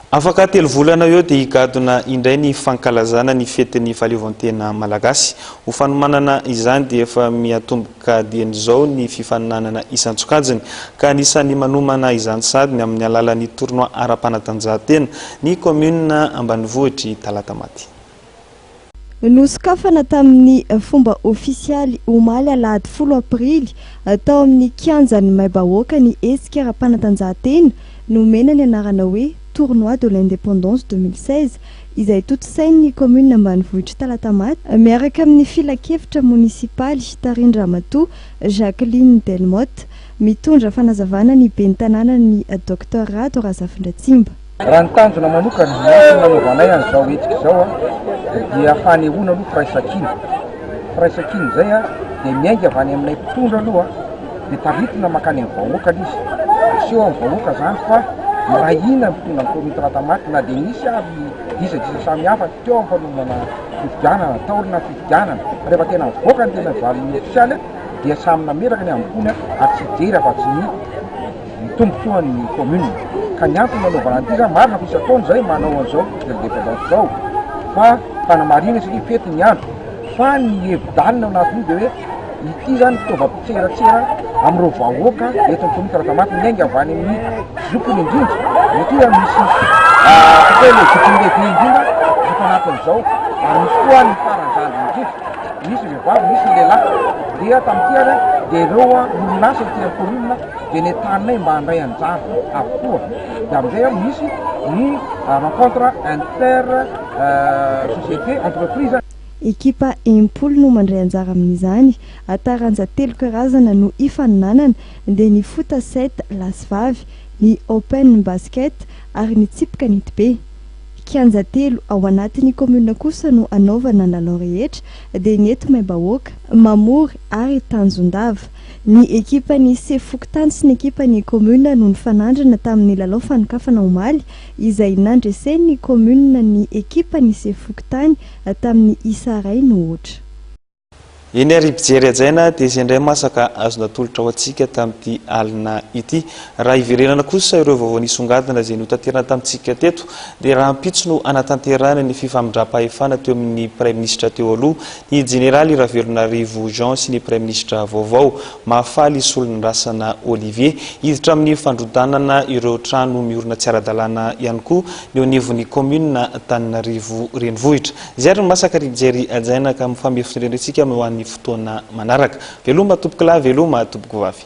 Afaka telo volana eo dia higadona indray ny fankalazana ny fetin'ny fahaleovan-tena malagasy. Ho fanomanana izany dia efa miatomboka dian'izao ny fifaninanana isan-tsokajiny ka anisan'ny manomana izany sadiny amin'ny alalan'ny tournoi ara-panatanjahantena ny commune Ambanivohitra talata maty. Nosokafana tamin'ny fomba ofisialy omaly alahady 10 aprily tao amin'ny kianjan'ny Maibahoaka ny hetsika ara-panatanjahantena nomena ny anarana hoe Tournoi de l'Indépendance 2016 izay totosain'ny commune Ambanivohitra talata maty miaraka amin'ny filakevitra munisipaly Tarindra Ramatoa Jacqueline Delmotte mitondra fanazavana ny ben'ny tanàna ny Dr Rado Razafindratsimba. Raha ny tanjona manokana ny nanaovanay an'izao hetsika izao dia fanehoana aloha firaisakiny zay dia miainga avy any aminay mpitondra aloha dia taritina makany amin'ny vahoaka izy seho amin'ny vahoaka zany fa marahina mitondra ny commune talata maty na dia nisy aby isa samihafa teo amin'ny fanomana fifidianana taolina fifidianana rehefa tena mivoaka ny tena valin'ny ofisialy dia samy nameraka ny ambony ary tsy jery afa-tsy ny tombontsoan'ny commune ka ny antony nanaovana an'ity zany marina fisataony zay manao an'izao indépendance zao fa fanamarina satria fety ny andro fa ny hevi-dalina anatiny dia hoe ity zany fitaovam-pitseratsera amin'ireo vahoaka eto ny commune talata maty miainga avy any amin'ny zokony indrindra mety misy le zokony lehibe indrindra zoko anatin'izao ary misy koa ny faranjany indrindra misy vehivavy misy lehilahy dia tamin'ity dia ireo orinasa ity amin'ny commune dia ny taninay mba handray anjara avokoa dia amin'izay misy ny rencontre inter société entreprise. Ekipa Empolo no mandray anjara amin'izany ataranja 3 karazana no ifaninanana dia ny foot 7 lasivavy ny open basket ary ny tsipika nitibe. Kianja 3 ao anatin'ny commune kosa no anaovana lalao rehetra dia ny eto Maibahoaka, Mamory ary Tanjondava. Ny ekipa ny Sefokotany sy ny ekipa ny commune no nifanandrana tamin'ny lalao fanokafana omaly izay nandresen'ny commune ny ekipa ny Sefokotany tamin'ny Isaray no ohatra. Eny ary mpijery ajaina dia izay indray masaka azona tolotra ho antsika tamin'ity alina ity. Raha iverenana kosa ireo vaovao nisongadina izay notanterana tamintsika teto dia raha mpitso no anatanterana ny fifamindram-pahefana teo amin'ny Premier ministre teo aloha ny Jeneraly Ravelonarivo Jean sy ny Premier ministre vaovao Mahafaly Solondrasana Olivier hiditra amin'ny fandrodanana ireo trano miorina tsy ara-dalàna ihany koa ny anivon'ny commune Antananarivo Renivohitra. Izay ary masaka mijery ajaina ka mifamefotrentsika amin'ny fotoana manaraka. Veloma tompoko lahy, veloma tompoko vavy.